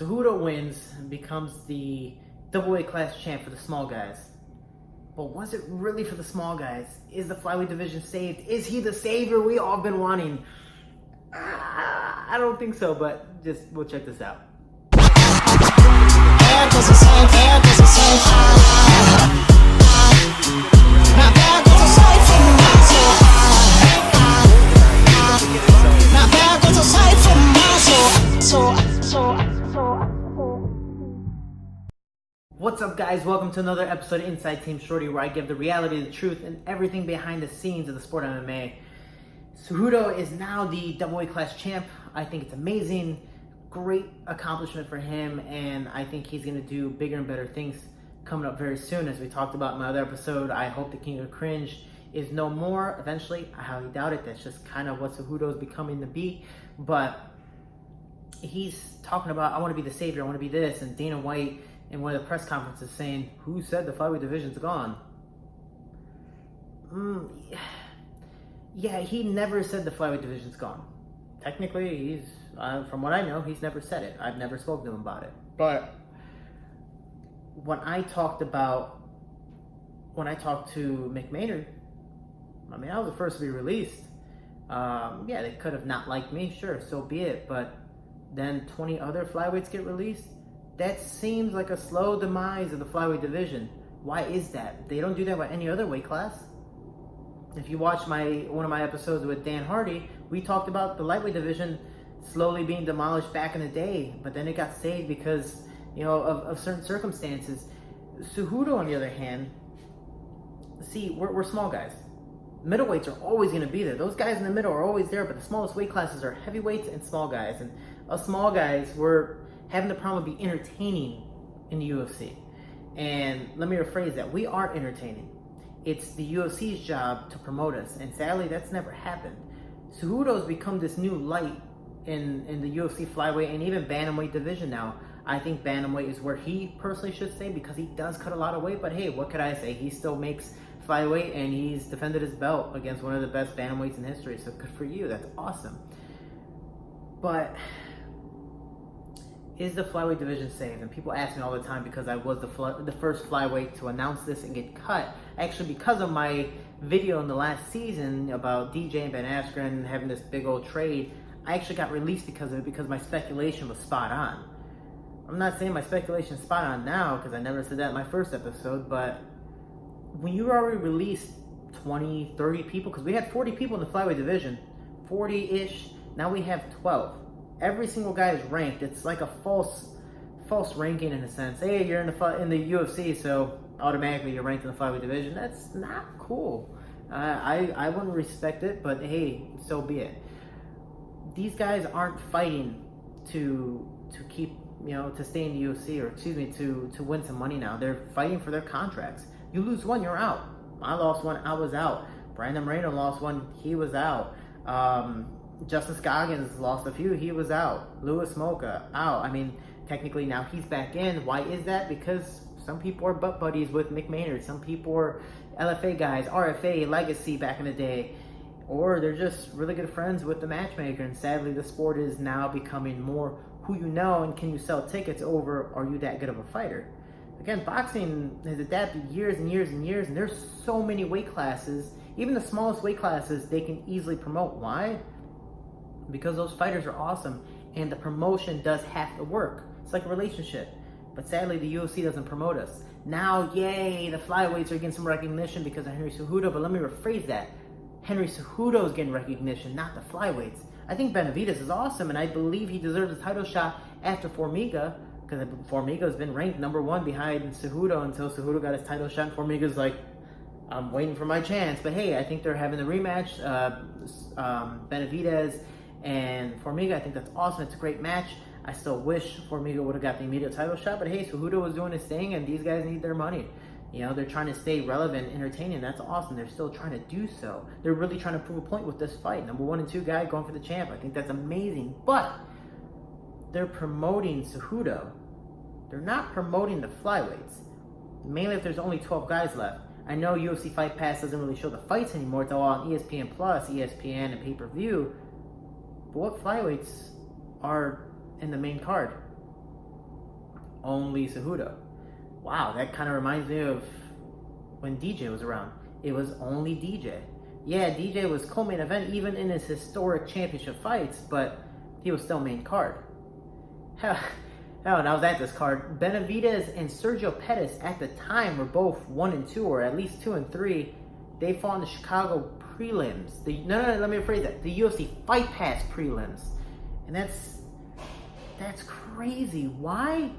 Cejudo wins and becomes the double-weight class champ for the small guys. But was it really for the small guys? Is the flyweight division saved? Is he the savior we all been wanting? I don't think so, but we'll check this out. What's up, guys? Welcome to another episode of Inside Team Shorty, where I give the reality, the truth, and everything behind the scenes of the sport of MMA. Cejudo is now the double-weight class champ. I think it's amazing. Great accomplishment for him, and I think he's going to do bigger and better things coming up very soon. As we talked about in my other episode, I hope the King of Cringe is no more eventually. I highly doubt it. That's just kind of what Cejudo is becoming to be. But he's talking about, I want to be the savior, I want to be this, and Dana White in one of the press conferences saying, who said the flyweight division's gone? Yeah, he never said the flyweight division's gone. Technically, he's, from what I know, he's never said it. I've never spoken to him about it. But when I talked to Mick Maynard, I mean, I was the first to be released. Yeah, they could have not liked me, sure, so be it. But then 20 other flyweights get released. That seems like a slow demise of the flyweight division. Why is that? They don't do that by any other weight class. If you watch one of my episodes with Dan Hardy, we talked about the lightweight division slowly being demolished back in the day, but then it got saved because, you know, of certain circumstances. Cejudo, on the other hand, see, we're small guys. Middleweights are always going to be there. Those guys in the middle are always there, but the smallest weight classes are heavyweights and small guys. And us small guys, we're having the problem of being entertaining in the UFC. And let me rephrase that. We are entertaining. It's the UFC's job to promote us. And sadly, that's never happened. Cejudo's become this new light in the UFC flyweight and even bantamweight division now. I think bantamweight is where he personally should stay because he does cut a lot of weight. But hey, what could I say? He still makes flyweight and he's defended his belt against one of the best bantamweights in history. So good for you. That's awesome. But is the flyweight division saved? And people ask me all the time because I was the first flyweight to announce this and get cut. Actually, because of my video in the last season about DJ and Ben Askren having this big old trade, I actually got released because of it, because my speculation was spot on. I'm not saying my speculation is spot on now because I never said that in my first episode, but when you already released 20, 30 people, because we had 40 people in the flyweight division, 40-ish, now we have 12. Every single guy is ranked. It's like a false ranking in a sense. Hey, you're in the UFC, so automatically you're ranked in the flyweight division. That's not cool. I wouldn't respect it, but hey, so be it. These guys aren't fighting to keep, you know, to stay in the UFC, or excuse me, to win some money now. They're fighting for their contracts. You lose one, you're out. I lost one, I was out. Brandon Moreno lost one, he was out. Justice Goggins lost a few, he was out. Louis Mocha, out. I mean, technically now he's back in. Why is that? Because some people are butt buddies with Mick Maynard. Some people are LFA guys, RFA, Legacy back in the day. Or they're just really good friends with the matchmaker. And sadly, the sport is now becoming more who you know and can you sell tickets over, are you that good of a fighter? Again, boxing has adapted years and years and years, and there's so many weight classes. Even the smallest weight classes, they can easily promote. Why? Because those fighters are awesome, and the promotion does have to work. It's like a relationship. But sadly, the UFC doesn't promote us. Now, yay, the flyweights are getting some recognition because of Henry Cejudo, but let me rephrase that. Henry Cejudo is getting recognition, not the flyweights. I think Benavidez is awesome, and I believe he deserves a title shot after Formiga, because Formiga's been ranked #1 behind Cejudo until Cejudo got his title shot, and Formiga's like, I'm waiting for my chance. But hey, I think they're having the rematch, Benavidez and Formiga. I think that's awesome. It's a great match. I still wish Formiga would have got the immediate title shot, but hey, Cejudo was doing his thing, and these guys need their money. You know, they're trying to stay relevant, entertaining. That's awesome. They're still trying to do so. They're really trying to prove a point with this fight. #1 and 2 guy going for the champ. I think that's amazing. But they're promoting Cejudo. They're not promoting the flyweights. Mainly if there's only 12 guys left. I know UFC Fight Pass doesn't really show the fights anymore. It's all on ESPN Plus, ESPN, and pay-per-view. But what flyweights are in the main card? only Cejudo. Wow, that kind of reminds me of when DJ was around. It was only DJ. Yeah, DJ was co-main event even in his historic championship fights, but he was still main card. Hell, and I was at this card. Benavidez and Sergio Pettis at the time were both 1 and 2, or at least 2 and 3. They fought in the Chicago prelims. No, let me rephrase that. The UFC Fight Pass prelims. And that's crazy. Why?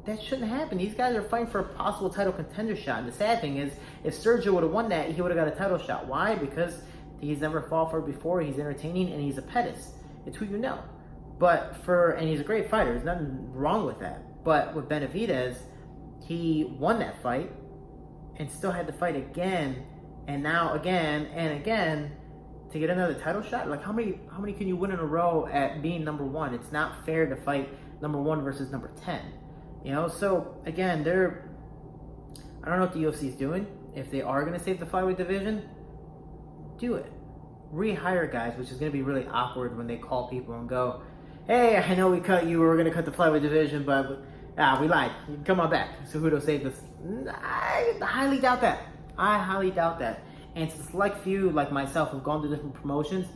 That shouldn't happen. These guys are fighting for a possible title contender shot. And the sad thing is, if Sergio would have won that, he would have got a title shot. Why? Because he's never fought for it before. He's entertaining, and he's a Pettis. It's who you know. And he's a great fighter. There's nothing wrong with that. But with Benavidez, he won that fight and still had to fight again, and now again and again to get another title shot. Like, how many can you win in a row at being number 1? It's not fair to fight number 1 versus number 10. You know, so again, I don't know what the UFC is doing. If they are going to save the flyweight division, do it. Rehire guys, which is going to be really awkward when they call people and go, hey, I know we cut you, we're going to cut the flyweight division, but we lied. Come on back. Cejudo saved us. I highly doubt that. And to the select few like myself who've gone to different promotions,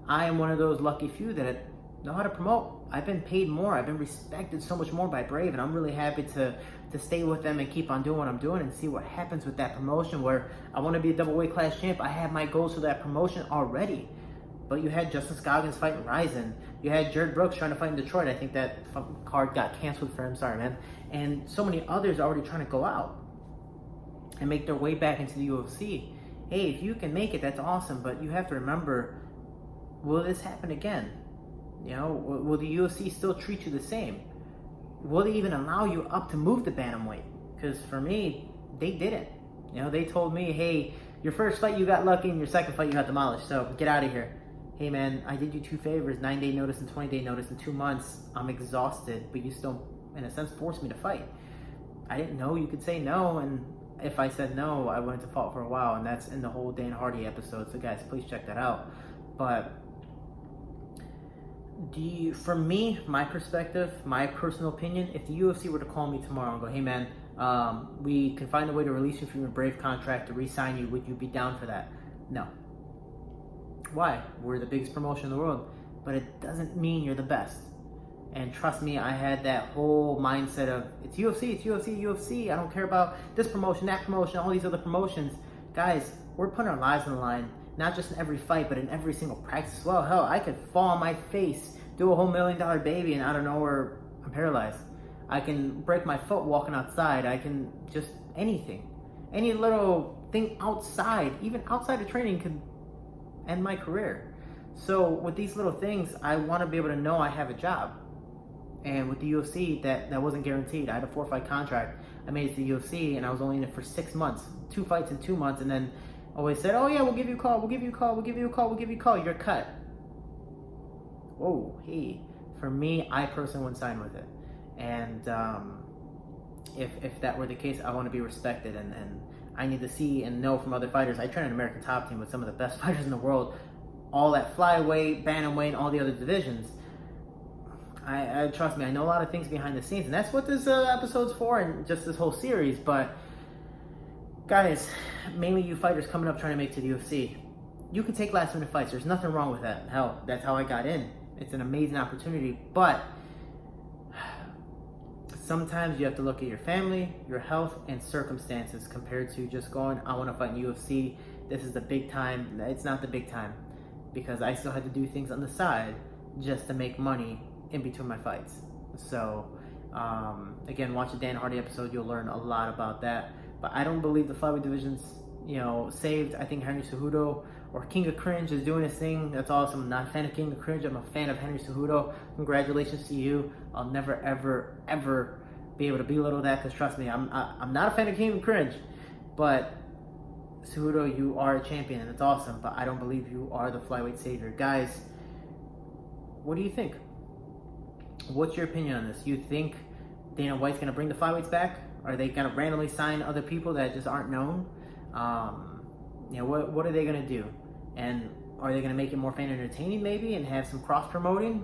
I am one of those lucky few that know how to promote. I've been paid more. I've been respected so much more by Brave, and I'm really happy to stay with them and keep on doing what I'm doing and see what happens with that promotion where I want to be a double weight class champ. I have my goals for that promotion already. But you had Justin Scoggins fighting Ryzen. You had Jared Brooks trying to fight in Detroit. I think that card got canceled for him. Sorry, man. And so many others are already trying to go out and make their way back into the UFC. Hey, if you can make it, that's awesome. But you have to remember, will this happen again? You know, will the UFC still treat you the same? Will they even allow you up to move to bantamweight? Because for me, they didn't. You know, they told me, hey, your first fight you got lucky, and your second fight you got demolished. So get out of here. Hey man, I did you 2 favors, 9-day notice and 20-day notice in 2 months. I'm exhausted, but you still, in a sense, forced me to fight. I didn't know you could say no, and if I said no, I went to fault for a while, and that's in the whole Dan Hardy episode. So guys, please check that out. But for me, my perspective, my personal opinion, if the UFC were to call me tomorrow and go, hey man, we can find a way to release you from your Brave contract to re-sign you, would you be down for that? No. Why? We're the biggest promotion in the world, but it doesn't mean you're the best. And trust me, I had that whole mindset of, it's UFC, it's UFC, UFC. I don't care about this promotion, that promotion, all these other promotions. Guys, we're putting our lives on the line, not just in every fight, but in every single practice as well. Hell, I could fall on my face, do a whole $1 million baby, and out of nowhere, I'm paralyzed. I can break my foot walking outside. I can just anything. Any little thing outside, even outside of training, could end my career. So with these little things, I want to be able to know I have a job. And with the UFC, that wasn't guaranteed. I had a 4-fight contract. I made it to the UFC, and I was only in it for 6 months. 2 fights in 2 months, and then always said, oh yeah, we'll give you a call, we'll give you a call, we'll give you a call, we'll give you a call, you're cut. Whoa, hey. For me, I personally wouldn't sign with it. And if that were the case, I want to be respected, and I need to see and know from other fighters. I train an American Top Team with some of the best fighters in the world, all at flyweight, bantamweight, and all the other divisions. I trust me, I know a lot of things behind the scenes, and that's what this episode's for, and just this whole series. But guys, mainly you fighters coming up trying to make it to the UFC, you can take last minute fights. There's nothing wrong with that. Hell, that's how I got in. It's an amazing opportunity, but sometimes you have to look at your family, your health, and circumstances compared to just going, I want to fight in UFC. This is the big time. It's not the big time, because I still had to do things on the side just to make money in between my fights. So again, watch the Dan Hardy episode. You'll learn a lot about that. But I don't believe the flyweight division's saved. I think Henry Cejudo or King of Cringe is doing his thing. That's awesome. I'm not a fan of King of Cringe. I'm a fan of Henry Cejudo. Congratulations to you. I'll never, ever, ever be able to belittle that, because trust me, I'm not a fan of King of Cringe. But Cejudo, you are a champion, and it's awesome. But I don't believe you are the flyweight savior. Guys, what do you think? What's your opinion on this? You think Dana White's going to bring the flyweights back? Are they going to randomly sign other people that just aren't known? What are they going to do? And are they going to make it more fan entertaining maybe and have some cross promoting?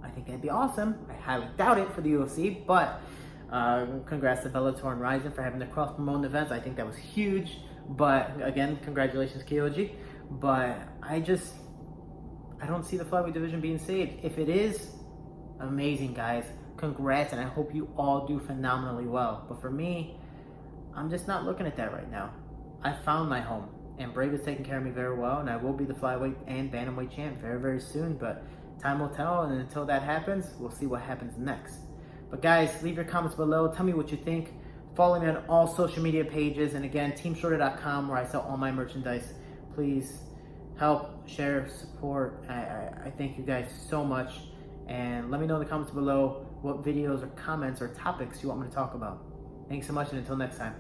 I think that'd be awesome. I highly doubt it for the UFC, but Congrats to Bellator and Ryzen for having the cross-promoting events. I think that was huge. But again, congratulations, Kyoji. But I don't see the flyweight division being saved. If it is, amazing, guys. Congrats, and I hope you all do phenomenally well. But for me, I'm just not looking at that right now. I found my home, and Brave is taking care of me very well, and I will be the flyweight and bantamweight champ very, very soon. But time will tell, and until that happens, we'll see what happens next. But guys, leave your comments below. Tell me what you think. Follow me on all social media pages. And again, teamshorter.com, where I sell all my merchandise. Please help, share, support. I thank you guys so much. And let me know in the comments below what videos or comments or topics you want me to talk about. Thanks so much, and until next time.